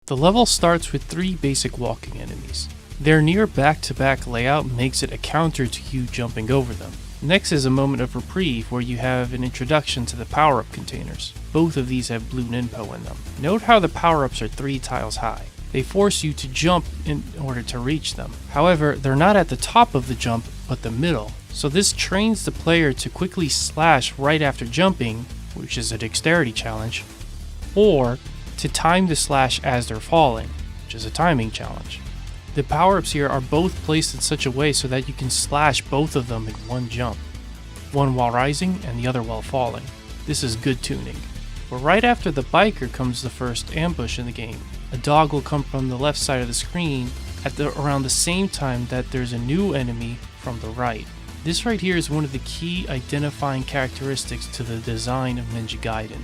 The level starts with 3 basic walking enemies. Their near back-to-back layout makes it a counter to you jumping over them. Next is a moment of reprieve where you have an introduction to the power-up containers. Both of these have blue ninpo in them. Note how the power-ups are 3 tiles high. They force you to jump in order to reach them. However, they're not at the top of the jump, but the middle. So this trains the player to quickly slash right after jumping, which is a dexterity challenge, or to time the slash as they're falling, which is a timing challenge. The power-ups here are both placed in such a way so that you can slash both of them in one jump, one while rising and the other while falling. This is good tuning. But right after the biker comes the first ambush in the game. A dog will come from the left side of the screen at around the same time that there's a new enemy from the right. This right here is one of the key identifying characteristics to the design of Ninja Gaiden.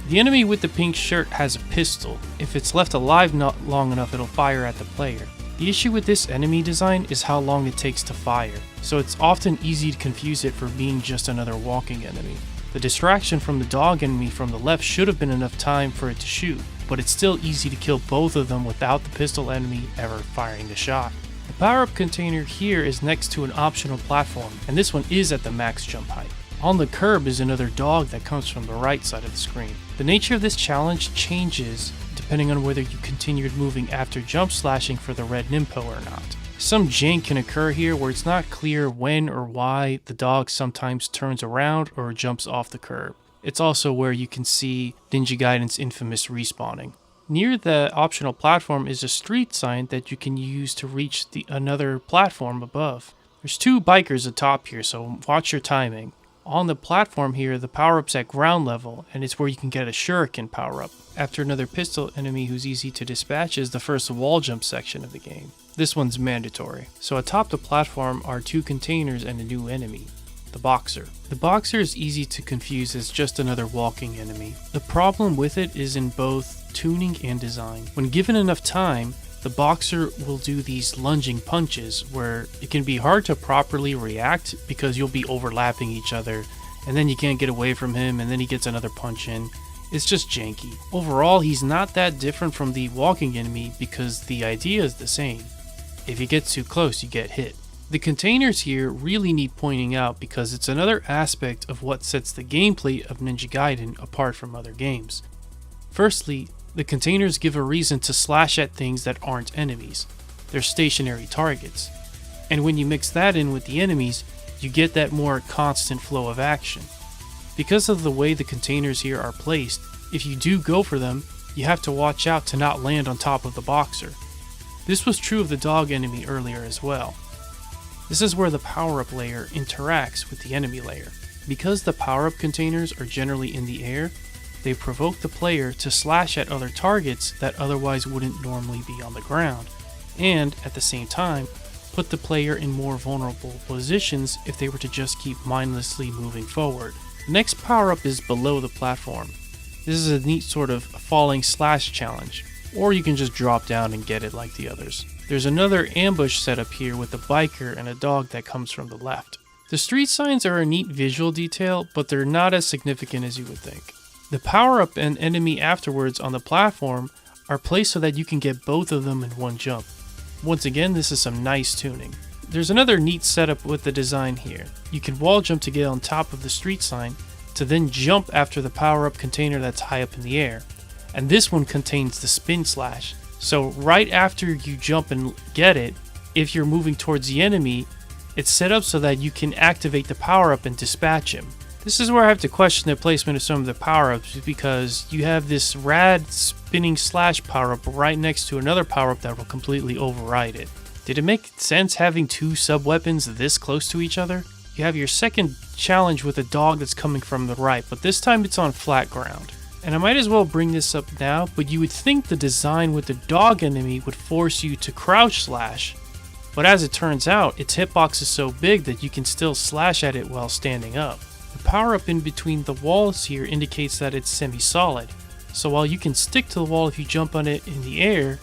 The enemy with the pink shirt has a pistol. If it's left alive not long enough, it'll fire at the player. The issue with this enemy design is how long it takes to fire, so it's often easy to confuse it for being just another walking enemy. The distraction from the dog enemy from the left should have been enough time for it to shoot, but it's still easy to kill both of them without the pistol enemy ever firing the shot. The power-up container here is next to an optional platform, and this one is at the max jump height. On the curb is another dog that comes from the right side of the screen. The nature of this challenge changes depending on whether you continued moving after jump slashing for the red ninpo or not. Some jank can occur here where it's not clear when or why the dog sometimes turns around or jumps off the curb. It's also where you can see Ninja Gaiden's infamous respawning. Near the optional platform is a street sign that you can use to reach another platform above. There's 2 bikers atop here, so watch your timing. On the platform here, the power-up's at ground level, and it's where you can get a shuriken power-up. After another pistol enemy who's easy to dispatch is the first wall jump section of the game. This one's mandatory. So atop the platform are 2 containers and a new enemy, the Boxer. The Boxer is easy to confuse as just another walking enemy. The problem with it is in both tuning and design. When given enough time, the Boxer will do these lunging punches where it can be hard to properly react because you'll be overlapping each other and then you can't get away from him and then he gets another punch in. It's just janky. Overall, he's not that different from the walking enemy because the idea is the same. If you get too close, you get hit. The containers here really need pointing out because it's another aspect of what sets the gameplay of Ninja Gaiden apart from other games. Firstly, the containers give a reason to slash at things that aren't enemies. They're stationary targets. And when you mix that in with the enemies, you get that more constant flow of action. Because of the way the containers here are placed, if you do go for them, you have to watch out to not land on top of the Boxer. This was true of the dog enemy earlier as well. This is where the power-up layer interacts with the enemy layer. Because the power-up containers are generally in the air, they provoke the player to slash at other targets that otherwise wouldn't normally be on the ground, and at the same time, put the player in more vulnerable positions if they were to just keep mindlessly moving forward. The next power-up is below the platform. This is a neat sort of falling slash challenge, or you can just drop down and get it like the others. There's another ambush setup here with a biker and a dog that comes from the left. The street signs are a neat visual detail, but they're not as significant as you would think. The power-up and enemy afterwards on the platform are placed so that you can get both of them in one jump. Once again, this is some nice tuning. There's another neat setup with the design here. You can wall jump to get on top of the street sign to then jump after the power-up container that's high up in the air. And this one contains the spin slash. So right after you jump and get it, if you're moving towards the enemy, it's set up so that you can activate the power-up and dispatch him. This is where I have to question the placement of some of the power-ups because you have this rad spinning slash power-up right next to another power-up that will completely override it. Did it make sense having 2 sub-weapons this close to each other? You have your second challenge with a dog that's coming from the right, but this time it's on flat ground. And I might as well bring this up now, but you would think the design with the dog enemy would force you to crouch slash, but as it turns out, its hitbox is so big that you can still slash at it while standing up. The power-up in between the walls here indicates that it's semi-solid, so while you can stick to the wall if you jump on it in the air,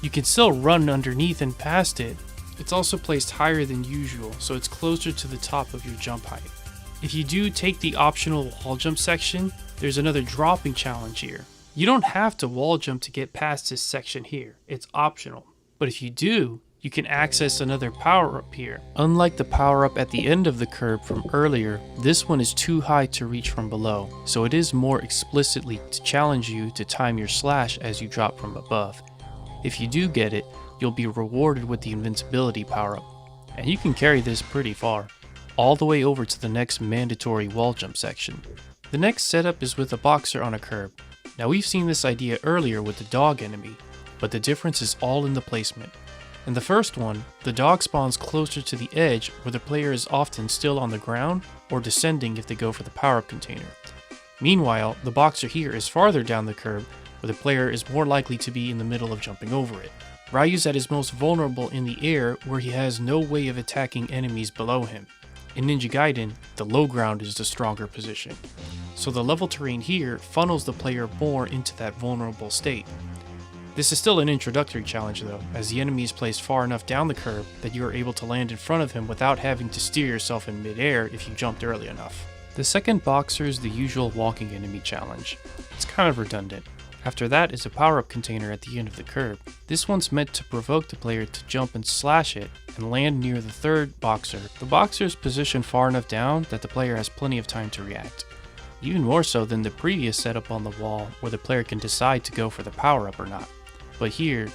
you can still run underneath and past it. It's also placed higher than usual, so it's closer to the top of your jump height. If you do take the optional wall jump section, there's another dropping challenge here. You don't have to wall jump to get past this section here, it's optional. But if you do, you can access another power-up here. Unlike the power-up at the end of the curb from earlier, this one is too high to reach from below, so it is more explicitly to challenge you to time your slash as you drop from above. If you do get it, you'll be rewarded with the invincibility power-up, and you can carry this pretty far, all the way over to the next mandatory wall jump section. The next setup is with a boxer on a curb. Now we've seen this idea earlier with the dog enemy, but the difference is all in the placement. In the first one, the dog spawns closer to the edge where the player is often still on the ground or descending if they go for the power-up container. Meanwhile, the boxer here is farther down the curb where the player is more likely to be in the middle of jumping over it. Ryu's at his most vulnerable in the air where he has no way of attacking enemies below him. In Ninja Gaiden, the low ground is the stronger position, so the level terrain here funnels the player more into that vulnerable state. This is still an introductory challenge though, as the enemy is placed far enough down the curb that you are able to land in front of him without having to steer yourself in mid-air if you jumped early enough. The second boxer is the usual walking enemy challenge. It's kind of redundant. After that is a power-up container at the end of the curb. This one's meant to provoke the player to jump and slash it and land near the third boxer. The boxer is positioned far enough down that the player has plenty of time to react. Even more so than the previous setup on the wall where the player can decide to go for the power-up or not. But here,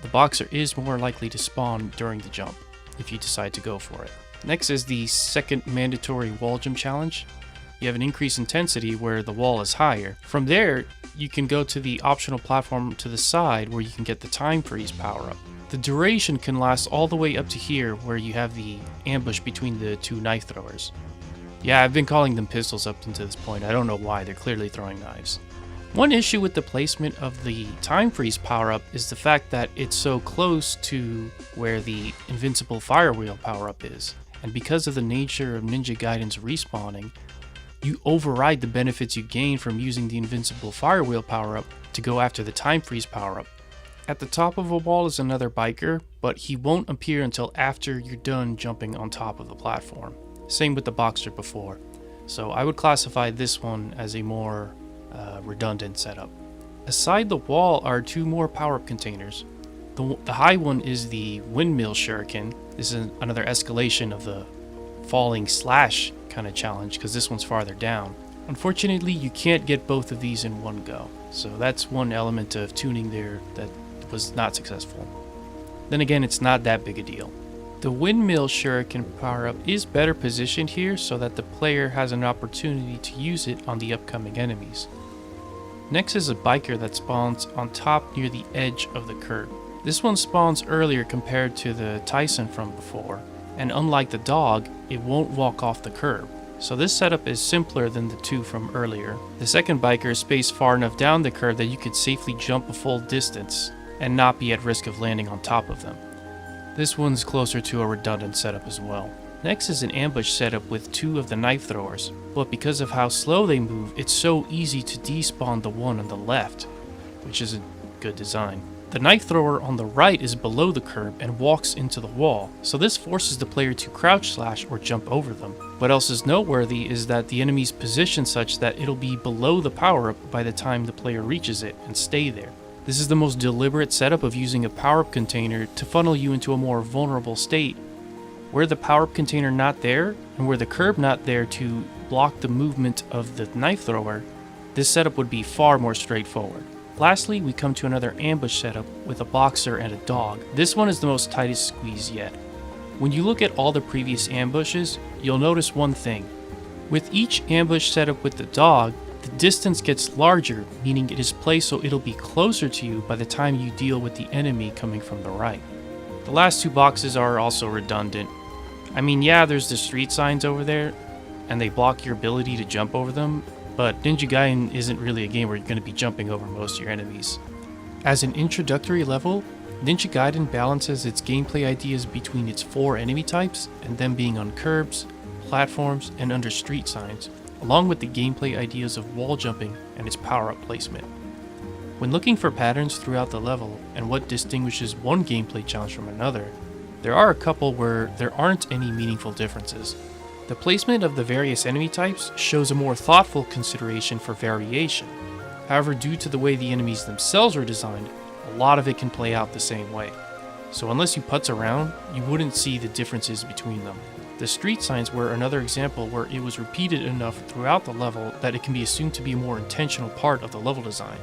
the boxer is more likely to spawn during the jump, if you decide to go for it. Next is the second mandatory wall jump challenge. You have an increased intensity where the wall is higher. From there, you can go to the optional platform to the side where you can get the time freeze power up. The duration can last all the way up to here where you have the ambush between the two knife throwers. Yeah, I've been calling them pistols up until this point. I don't know why, they're clearly throwing knives. One issue with the placement of the time freeze power-up is the fact that it's so close to where the invincible fire wheel power-up is, and because of the nature of Ninja Gaiden's respawning, you override the benefits you gain from using the invincible fire wheel power-up to go after the time freeze power-up. At the top of a wall is another biker, but he won't appear until after you're done jumping on top of the platform. Same with the boxer before, so I would classify this one as a more redundant setup. Aside the wall are two more power-up containers. The high one is the windmill shuriken. This is another escalation of the falling slash kind of challenge because this one's farther down. Unfortunately, you can't get both of these in one go, so that's one element of tuning there that was not successful. Then again, it's not that big a deal. The windmill shuriken power-up is better positioned here so that the player has an opportunity to use it on the upcoming enemies. Next is a biker that spawns on top near the edge of the curb. This one spawns earlier compared to the Tyson from before, and unlike the dog, it won't walk off the curb. So this setup is simpler than the two from earlier. The second biker is spaced far enough down the curb that you could safely jump a full distance and not be at risk of landing on top of them. This one's closer to a redundant setup as well. Next is an ambush setup with two of the knife throwers, but because of how slow they move, it's so easy to despawn the one on the left, which is a good design. The knife thrower on the right is below the curb and walks into the wall, so this forces the player to crouch slash or jump over them. What else is noteworthy is that the enemy's positioned such that it'll be below the power-up by the time the player reaches it and stay there. This is the most deliberate setup of using a power-up container to funnel you into a more vulnerable state. Were the power-up container not there, and were the curb not there to block the movement of the knife thrower, this setup would be far more straightforward. Lastly, we come to another ambush setup with a boxer and a dog. This one is the most tightest squeeze yet. When you look at all the previous ambushes, you'll notice one thing. With each ambush setup with the dog, the distance gets larger, meaning it is placed so it'll be closer to you by the time you deal with the enemy coming from the right. The last two boxes are also redundant. I mean, yeah, there's the street signs over there, and they block your ability to jump over them, but Ninja Gaiden isn't really a game where you're going to be jumping over most of your enemies. As an introductory level, Ninja Gaiden balances its gameplay ideas between its 4 enemy types and them being on curbs, platforms, and under street signs, along with the gameplay ideas of wall jumping and its power-up placement. When looking for patterns throughout the level and what distinguishes one gameplay challenge from another, there are a couple where there aren't any meaningful differences. The placement of the various enemy types shows a more thoughtful consideration for variation. However, due to the way the enemies themselves are designed, a lot of it can play out the same way. So unless you putz around, you wouldn't see the differences between them. The street signs were another example where it was repeated enough throughout the level that it can be assumed to be a more intentional part of the level design.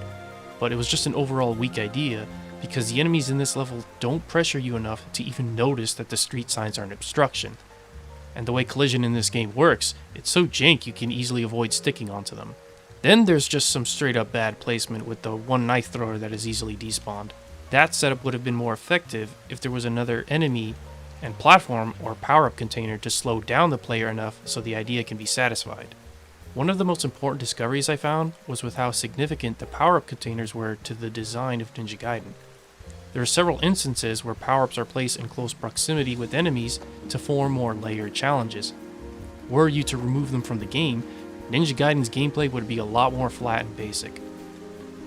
But it was just an overall weak idea, because the enemies in this level don't pressure you enough to even notice that the street signs are an obstruction. And the way collision in this game works, it's so jank you can easily avoid sticking onto them. Then there's just some straight up bad placement with the one knife thrower that is easily despawned. That setup would have been more effective if there was another enemy and platform or power-up container to slow down the player enough so the idea can be satisfied. One of the most important discoveries I found was with how significant the power-up containers were to the design of Ninja Gaiden. There are several instances where power-ups are placed in close proximity with enemies to form more layered challenges. Were you to remove them from the game, Ninja Gaiden's gameplay would be a lot more flat and basic.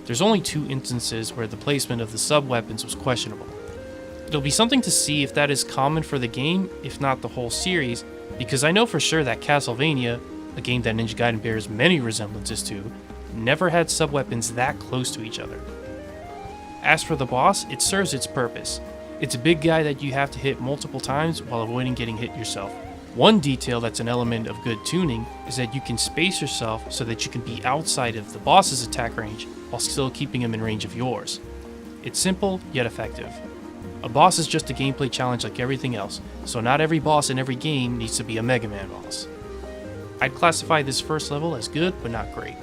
There's only 2 instances where the placement of the sub-weapons was questionable. It'll be something to see if that is common for the game, if not the whole series, because I know for sure that Castlevania, a game that Ninja Gaiden bears many resemblances to, never had sub-weapons that close to each other. As for the boss, it serves its purpose. It's a big guy that you have to hit multiple times while avoiding getting hit yourself. One detail that's an element of good tuning is that you can space yourself so that you can be outside of the boss's attack range while still keeping him in range of yours. It's simple, yet effective. A boss is just a gameplay challenge like everything else, so not every boss in every game needs to be a Mega Man boss. I'd classify this first level as good, but not great.